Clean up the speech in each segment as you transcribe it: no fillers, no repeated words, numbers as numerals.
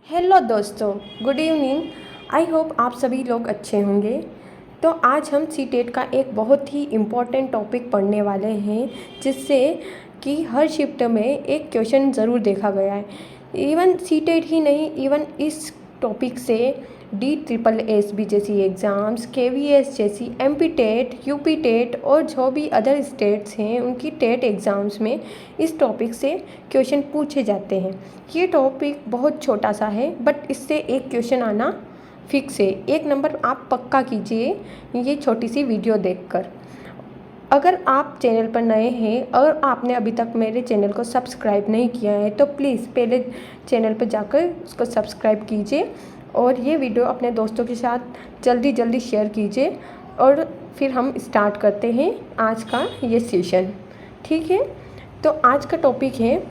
Hello दोस्तों, good evening. I hope आप सभी लोग अच्छे होंगे। तो आज हम सीटेट का एक बहुत ही इम्पोर्टेंट टॉपिक पढ़ने वाले हैं, जिससे कि हर शिफ्ट में एक क्वेश्चन ज़रूर देखा गया है। इवन सीटेट ही नहीं, इवन इस टॉपिक से DSSB जैसी एग्ज़ाम्स, KVS जैसी, MP टेट, UP टेट और जो भी अदर स्टेट्स हैं उनकी टेट एग्ज़ाम्स में इस टॉपिक से क्वेश्चन पूछे जाते हैं। ये टॉपिक बहुत छोटा सा है, बट इससे एक क्वेश्चन आना फिक्स है। 1 नंबर आप पक्का कीजिए ये छोटी सी वीडियो देखकर। अगर आप चैनल पर नए हैं और आपने अभी तक मेरे चैनल को सब्सक्राइब नहीं किया है तो प्लीज़ पहले चैनल पर जाकर उसको सब्सक्राइब कीजिए और ये वीडियो अपने दोस्तों के साथ जल्दी शेयर कीजिए। और फिर हम स्टार्ट करते हैं आज का ये सेशन, ठीक है। तो आज का टॉपिक है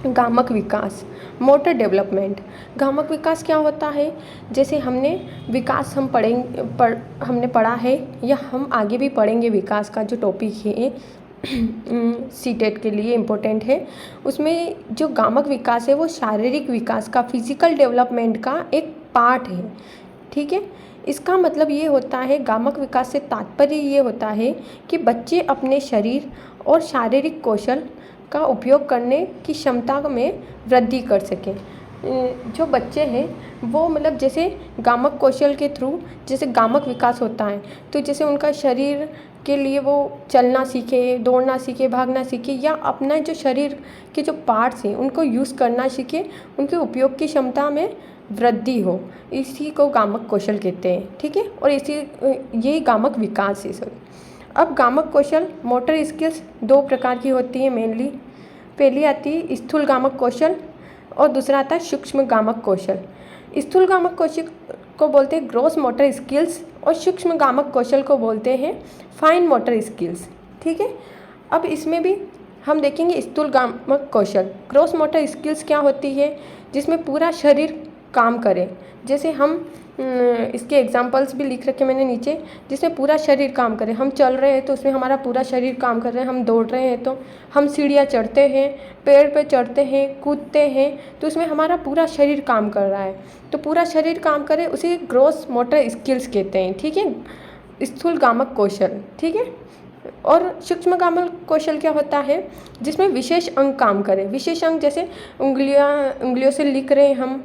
गामक विकास, मोटर डेवलपमेंट। गामक विकास क्या होता है? जैसे हमने विकास हमने पढ़ा है या हम आगे भी पढ़ेंगे। विकास का जो टॉपिक है सीटेट के लिए इम्पोर्टेंट है। उसमें जो गामक विकास है वो शारीरिक विकास का, फिजिकल डेवलपमेंट का एक पार्ट है, ठीक है। इसका मतलब ये होता है, गामक विकास से तात्पर्य ये होता है कि बच्चे अपने शरीर और शारीरिक कौशल का उपयोग करने की क्षमता में वृद्धि कर सकें। जो बच्चे हैं वो मतलब जैसे गामक कौशल के थ्रू जैसे गामक विकास होता है, तो जैसे उनका शरीर के लिए वो चलना सीखे, दौड़ना सीखे, भागना सीखे, या अपना जो शरीर के जो पार्ट्स हैं उनको यूज़ करना सीखे, उनके उपयोग की क्षमता में वृद्धि हो, इसी को गामक कौशल कहते हैं, ठीक है। और यही गामक विकास है। अब गामक कौशल, मोटर स्किल्स 2 प्रकार की होती हैं मेनली। पहली आती है स्थूल गामक कौशल और दूसरा आता है सूक्ष्म गामक कौशल। स्थूल गामक कौशल को बोलते हैं ग्रॉस मोटर स्किल्स और सूक्ष्म गामक कौशल को बोलते हैं फाइन मोटर स्किल्स, ठीक है। अब इसमें भी हम देखेंगे स्थूल गामक कौशल। ग्रॉस मोटर स्किल्स क्या होती है? जिसमें पूरा शरीर काम करे। जैसे हम इसके एग्जांपल्स भी लिख रखे मैंने नीचे, जिसमें पूरा शरीर काम करे। हम चल रहे हैं तो उसमें हमारा पूरा शरीर काम कर रहे हैं, हम दौड़ रहे हैं तो हम सीढ़ियाँ चढ़ते हैं, पेड़ पे चढ़ते हैं, कूदते हैं, तो उसमें हमारा पूरा शरीर काम कर रहा है। तो पूरा शरीर काम करे उसे ग्रॉस मोटर स्किल्स कहते हैं, ठीक है, स्थूल गामक कौशल, ठीक है। और सूक्ष्म गामक कौशल क्या होता है? जिसमें विशेष अंग काम करे। विशेष अंग जैसे उंगलियों से लिख रहे हैं हम,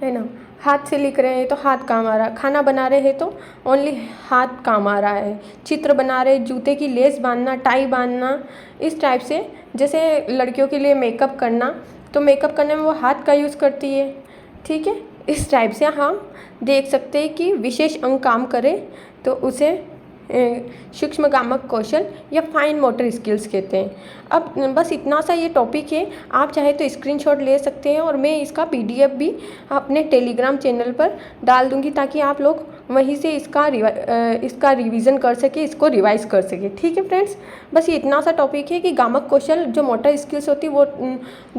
है ना, हाथ से लिख रहे हैं तो हाथ काम आ रहा है, खाना बना रहे हैं तो ओनली हाथ काम आ रहा है, चित्र बना रहे, जूते की लेस बांधना, टाई बांधना, इस टाइप से। जैसे लड़कियों के लिए मेकअप करना, तो मेकअप करने में वो हाथ का यूज़ करती है, ठीक है। इस टाइप से हम देख सकते हैं कि विशेष अंग काम करे तो उसे सूक्ष्म गामक कौशल या फाइन मोटर स्किल्स कहते हैं। अब बस इतना सा ये टॉपिक है, आप चाहे तो स्क्रीनशॉट ले सकते हैं और मैं इसका PDF भी अपने टेलीग्राम चैनल पर डाल दूंगी, ताकि आप लोग वहीं से इसका रिवीजन कर सके, इसको रिवाइज कर सके, ठीक है फ्रेंड्स। बस ये इतना सा टॉपिक है कि गामक कौशल जो मोटर स्किल्स होती है वो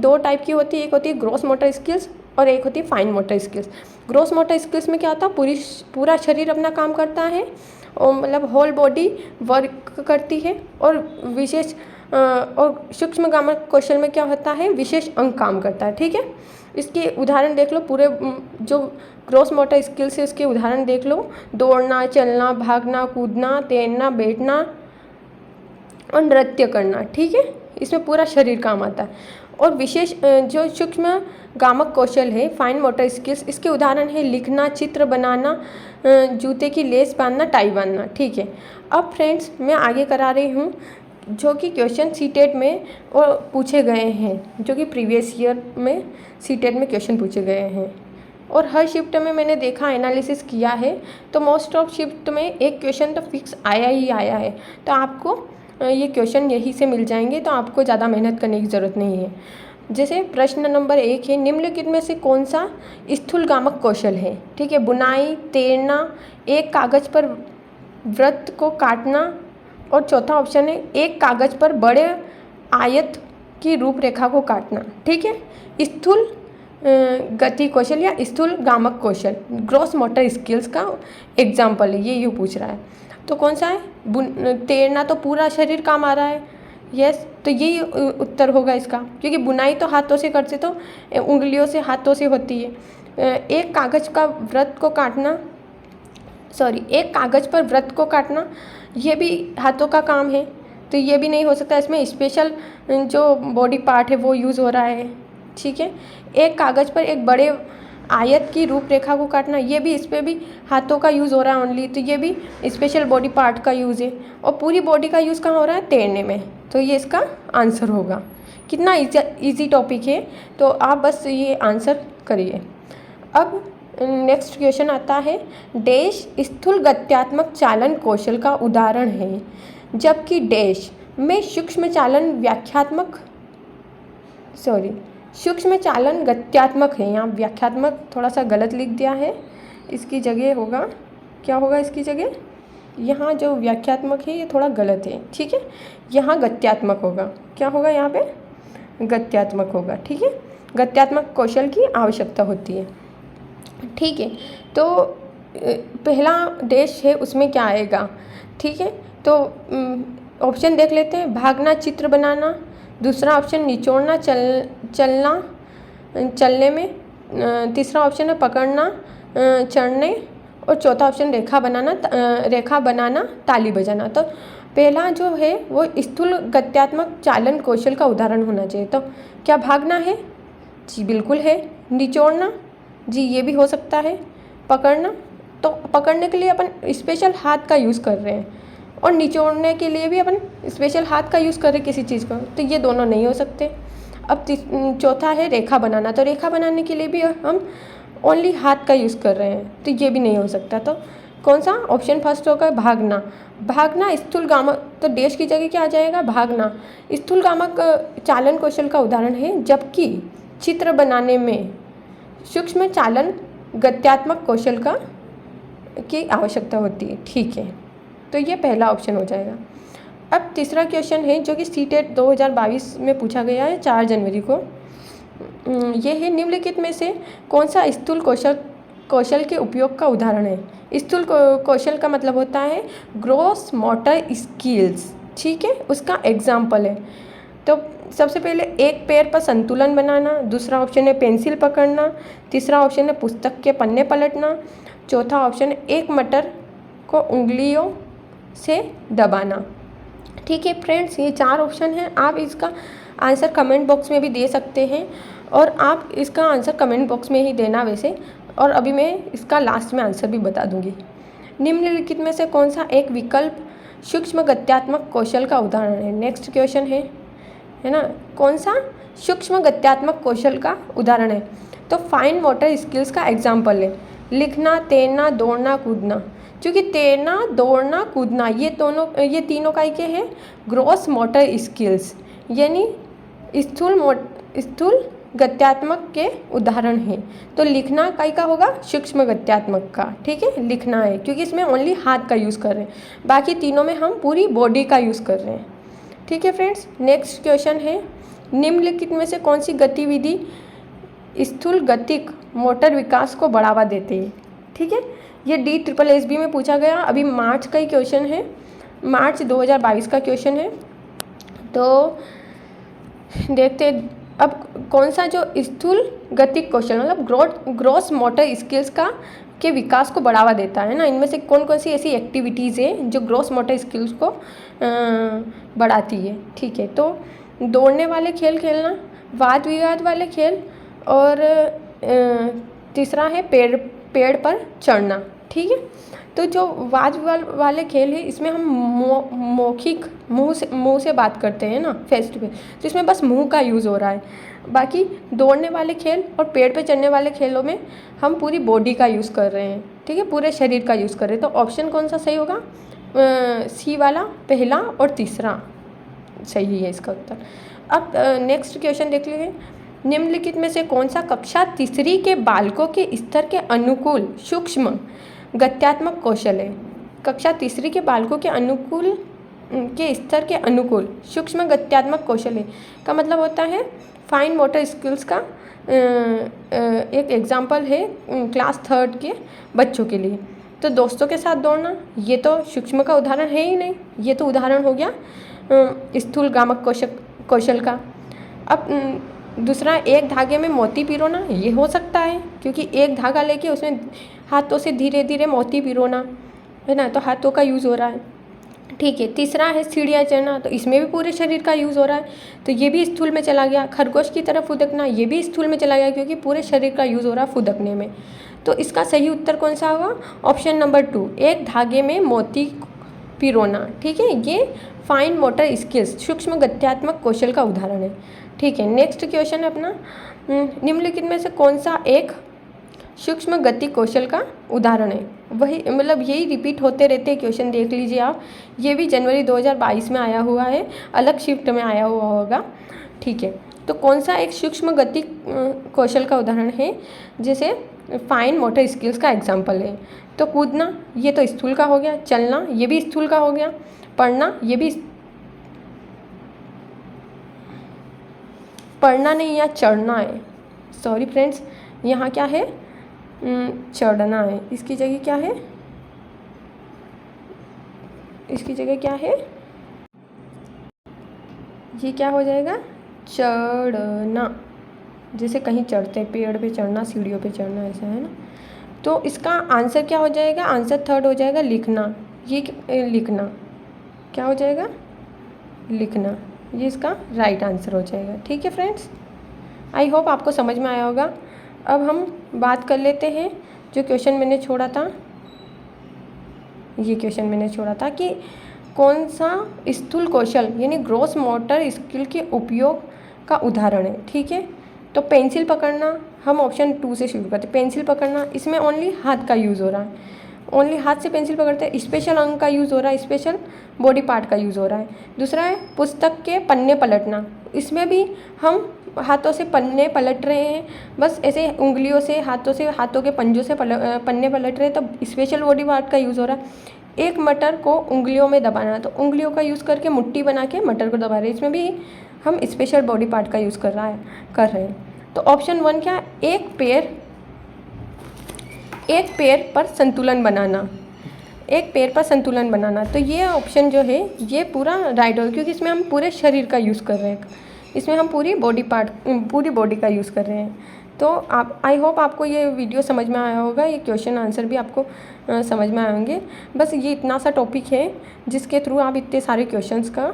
2 टाइप की होती है। एक होती है ग्रॉस मोटर स्किल्स और एक होती है fine motor skills. Gross motor skills में क्या होता है? पूरा शरीर अपना काम करता है और मतलब होल बॉडी वर्क करती है। और और सूक्ष्म गामक कौशल में क्या होता है? विशेष अंग काम करता है, ठीक है। इसके उदाहरण देख लो, पूरे जो ग्रॉस मोटर स्किल्स है उसके उदाहरण देख लो। दौड़ना, चलना, भागना, कूदना, तैरना, बैठना और नृत्य करना, ठीक है। इसमें पूरा शरीर काम आता है। और विशेष जो सूक्ष्म गामक कौशल है, फाइन मोटर स्किल्स, इसके उदाहरण है लिखना, चित्र बनाना, जूते की लेस बांधना, टाई बांधना, ठीक है। अब फ्रेंड्स मैं आगे करा रही हूँ जो कि क्वेश्चन सीटेट में और पूछे गए हैं, जो कि प्रीवियस ईयर में सीटेट में क्वेश्चन पूछे गए हैं। और हर शिफ्ट में मैंने देखा, एनालिसिस किया है, तो मोस्ट ऑफ शिफ्ट में एक क्वेश्चन तो फिक्स आया ही आया है। तो आपको ये क्वेश्चन यहीं से मिल जाएंगे, तो आपको ज़्यादा मेहनत करने की ज़रूरत नहीं है। जैसे प्रश्न नंबर 1 है, निम्नलिखित में से कौन सा स्थूल गामक कौशल है? ठीक है, बुनाई, तैरना, एक कागज़ पर वृत्त को काटना, और चौथा ऑप्शन है एक कागज़ पर बड़े आयत की रूपरेखा को काटना, ठीक है। स्थूल गति कौशल या स्थूल गामक कौशल ग्रॉस मोटर स्किल्स का एग्जाम्पल है, ये यूँ पूछ रहा है। तो कौन सा है? तैरना तो पूरा शरीर काम आ रहा है, यस, तो यही उत्तर होगा इसका, क्योंकि बुनाई तो हाथों से करते, तो उंगलियों से, हाथों से होती है। एक कागज़ का वृत्त को काटना, एक कागज़ पर वृत्त को काटना, ये भी हाथों का काम है, तो ये भी नहीं हो सकता। इसमें स्पेशल जो बॉडी पार्ट है वो यूज़ हो रहा है। ठीक है, एक कागज़ पर एक बड़े आयत की रूपरेखा को काटना, ये भी, इस पर भी हाथों का यूज़ हो रहा है ओनली, तो ये भी स्पेशल बॉडी पार्ट का यूज़ है। और पूरी बॉडी का यूज़ कहाँ हो रहा है? तैरने में, तो ये इसका आंसर होगा। कितना इजी टॉपिक है, तो आप बस ये आंसर करिए। अब नेक्स्ट क्वेश्चन आता है, डैश स्थूल गत्यात्मक चालन कौशल का उदाहरण है, जबकि डैश में सूक्ष्म चालन गत्यात्मक है। यहाँ व्याख्यात्मक थोड़ा सा गलत लिख दिया है, इसकी जगह होगा, क्या होगा इसकी जगह? यहाँ जो व्याख्यात्मक है ये थोड़ा गलत है। ठीक है, यहाँ गत्यात्मक होगा। क्या होगा यहाँ पे? गत्यात्मक होगा। ठीक है, गत्यात्मक कौशल की आवश्यकता होती है। ठीक है, तो पहला डैश है, उसमें क्या आएगा? ठीक है, तो ऑप्शन देख लेते हैं। भागना, चित्र बनाना। दूसरा ऑप्शन निचोड़ना, चलने में। तीसरा ऑप्शन है पकड़ना, चढ़ने। और चौथा ऑप्शन रेखा बनाना, ताली बजाना। तो पहला जो है वो स्थूल गत्यात्मक चालन कौशल का उदाहरण होना चाहिए। तो क्या भागना है? जी बिल्कुल है। निचोड़ना, जी ये भी हो सकता है। पकड़ना, तो पकड़ने के लिए अपन स्पेशल हाथ का यूज़ कर रहे हैं, और निचोड़ने के लिए भी अपन स्पेशल हाथ का यूज़ कर रहे हैं किसी चीज़ को, तो ये दोनों नहीं हो सकते। अब चौथा है रेखा बनाना, तो रेखा बनाने के लिए भी हम ओनली हाथ का यूज़ कर रहे हैं, तो ये भी नहीं हो सकता। तो कौन सा ऑप्शन फर्स्ट होगा? भागना स्थूल गामक, तो डैश की जगह क्या आ जाएगा? भागना स्थूल गामक चालन कौशल का उदाहरण है, जबकि चित्र बनाने में सूक्ष्म चालन गत्यात्मक कौशल की आवश्यकता होती है। ठीक है, तो ये पहला ऑप्शन हो जाएगा। अब तीसरा क्वेश्चन है जो कि सीटेट 2022 में पूछा गया है 4 जनवरी को। ये है, निम्नलिखित में से कौन सा स्थूल कौशल के उपयोग का उदाहरण है? स्थूल कौशल का मतलब होता है ग्रॉस मोटर स्किल्स। ठीक है, उसका एग्जाम्पल है। तो सबसे पहले एक पैर पर संतुलन बनाना, दूसरा ऑप्शन है पेंसिल पकड़ना, तीसरा ऑप्शन है पुस्तक के पन्ने पलटना, चौथा ऑप्शन है एक मटर को उंगलियों से दबाना। ठीक है फ्रेंड्स, ये 4 ऑप्शन हैं। आप इसका आंसर कमेंट बॉक्स में भी दे सकते हैं, और आप इसका आंसर कमेंट बॉक्स में ही देना वैसे, और अभी मैं इसका लास्ट में आंसर भी बता दूंगी। निम्नलिखित में से कौन सा एक विकल्प सूक्ष्म गत्यात्मक कौशल का उदाहरण है? नेक्स्ट क्वेश्चन है ना, कौन सा सूक्ष्म गत्यात्मक कौशल का उदाहरण है? तो फाइन मोटर स्किल्स का एग्जाम्पल है लिखना, तैरना, दौड़ना, कूदना। क्योंकि तैरना, दौड़ना, कूदना ये तीनों का क्या है? ग्रॉस मोटर स्किल्स, यानी स्थूल गत्यात्मक के उदाहरण हैं। तो लिखना का होगा सूक्ष्म गत्यात्मक का। ठीक है, लिखना है क्योंकि इसमें ओनली हाथ का यूज़ कर रहे हैं, बाकी तीनों में हम पूरी बॉडी का यूज़ कर रहे हैं। ठीक है फ्रेंड्स, नेक्स्ट क्वेश्चन है, निम्नलिखित में से कौन सी गतिविधि स्थूल गतिक मोटर विकास को बढ़ावा देते हैं? ठीक है, ये DSSB में पूछा गया, अभी मार्च का ही क्वेश्चन है, मार्च 2022 का क्वेश्चन है। तो देखते अब कौन सा जो स्थूल गतिक कौशल मतलब ग्रॉस मोटर स्किल्स के विकास को बढ़ावा देता है ना, इनमें से कौन कौन सी ऐसी एक्टिविटीज़ है जो ग्रॉस मोटर स्किल्स को बढ़ाती है? ठीक है, तो दौड़ने वाले खेल खेलना, वाद विवाद वाले खेल, और तीसरा है पेड़ पर चढ़ना। ठीक है, तो जो वाद विवाद वाले खेल है इसमें हम मौखिक मुंह से बात करते हैं ना, फेस टू फेस, तो इसमें बस मुंह का यूज़ हो रहा है। बाकी दौड़ने वाले खेल और पेड़ पे चढ़ने वाले खेलों में हम पूरी बॉडी का यूज़ कर रहे हैं। ठीक है, पूरे शरीर का यूज़ कर रहे हैं। तो ऑप्शन कौन सा सही होगा? सी वाला, पहला और तीसरा सही है इसका उत्तर। अब नेक्स्ट क्वेश्चन देख लीजिए, निम्नलिखित में से कौन सा कक्षा तीसरी के बालकों के स्तर के अनुकूल सूक्ष्म गत्यात्मक कौशल है? कक्षा तीसरी के बालकों के स्तर के अनुकूल सूक्ष्म गत्यात्मक कौशल है का मतलब होता है फाइन मोटर स्किल्स का एक एग्जाम्पल है क्लास 3 के बच्चों के लिए। तो दोस्तों के साथ दौड़ना, ये तो सूक्ष्म का उदाहरण है ही नहीं, ये तो उदाहरण हो गया स्थूलगामक कौशल का। अब दूसरा, एक धागे में मोती पिरोना, ये हो सकता है क्योंकि एक धागा लेके उसमें हाथों से धीरे धीरे मोती पिरोना, है ना, तो हाथों का यूज़ हो रहा है। ठीक है। तीसरा है सीढ़ियाँ चढ़ना, तो इसमें भी पूरे शरीर का यूज़ हो रहा है, तो ये भी स्थूल में चला गया। खरगोश की तरफ फुदकना, ये भी स्थूल में चला गया क्योंकि पूरे शरीर का यूज़ हो रहा है फुदकने में। तो इसका सही उत्तर कौन सा होगा? ऑप्शन नंबर 2, एक धागे में मोती पिरोना। ठीक है, ये फाइन मोटर स्किल्स, सूक्ष्म गत्यात्मक कौशल का उदाहरण है। ठीक है। नेक्स्ट क्वेश्चन है अपना, निम्नलिखित में से कौन सा एक सूक्ष्म गति कौशल का उदाहरण है? वही मतलब यही रिपीट होते रहते हैं क्वेश्चन, देख लीजिए आप। ये भी जनवरी 2022 में आया हुआ है, अलग शिफ्ट में आया हुआ होगा। ठीक है, तो कौन सा एक सूक्ष्म गति कौशल का उदाहरण है? जैसे फाइन मोटर स्किल्स का एग्जाम्पल है। तो कूदना, ये तो स्थूल का हो गया। चलना, ये भी स्थूल का हो गया। पढ़ना, ये भी, पढ़ना नहीं, या चढ़ना है, सॉरी फ्रेंड्स, यहाँ क्या है? चढ़ना है। इसकी जगह क्या है? इसकी जगह क्या है? ये क्या हो जाएगा? चढ़ना। जैसे कहीं चढ़ते हैं, पेड़ पे चढ़ना, सीढ़ियों पे चढ़ना, ऐसा है ना। तो इसका आंसर क्या हो जाएगा? आंसर थर्ड हो जाएगा, लिखना। ये लिखना क्या हो जाएगा? लिखना। ये इसका राइट आंसर हो जाएगा। ठीक है फ्रेंड्स, आई होप आपको समझ में आया होगा। अब हम बात कर लेते हैं जो क्वेश्चन मैंने छोड़ा था, ये क्वेश्चन मैंने छोड़ा था कि कौन सा स्थूल कौशल यानी ग्रॉस मोटर स्किल के उपयोग का उदाहरण है। ठीक है, तो पेंसिल पकड़ना, हम ऑप्शन 2 से शुरू करते हैं। पेंसिल पकड़ना, इसमें ओनली हाथ का यूज़ हो रहा है, ओनली हाथ से पेंसिल पकड़ते हैं। स्पेशल अंग का यूज़ हो रहा है, स्पेशल बॉडी पार्ट का यूज़ हो रहा है। दूसरा है पुस्तक के पन्ने पलटना, इसमें भी हम हाथों से पन्ने पलट रहे हैं, बस ऐसे उंगलियों से, हाथों से, हाथों के पंजों से पन्ने पलट रहे हैं, तो स्पेशल बॉडी पार्ट का यूज़ हो रहा है। एक मटर को उंगलियों में दबाना, तो उंगलियों का यूज़ करके मुट्ठी बना के मटर को दबा रहे हैं, इसमें भी हम स्पेशल बॉडी पार्ट का यूज़ कर रहे हैं। तो ऑप्शन 1 क्या? एक पैर पर संतुलन बनाना, एक पैर पर संतुलन बनाना। तो ये ऑप्शन जो है ये पूरा राइट होगा क्योंकि इसमें हम पूरे शरीर का यूज़ कर रहे हैं, इसमें हम पूरी बॉडी का यूज़ कर रहे हैं। तो आप, आई होप आपको ये वीडियो समझ में आया होगा, ये क्वेश्चन आंसर भी आपको समझ में आए होंगे। बस ये इतना सा टॉपिक है जिसके थ्रू आप इतने सारे क्वेश्चंस का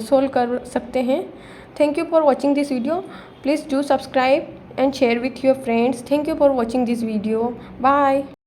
सोल्व कर सकते हैं। Thank you for watching this video, please do subscribe and share with your friends. Thank you for watching this video. Bye.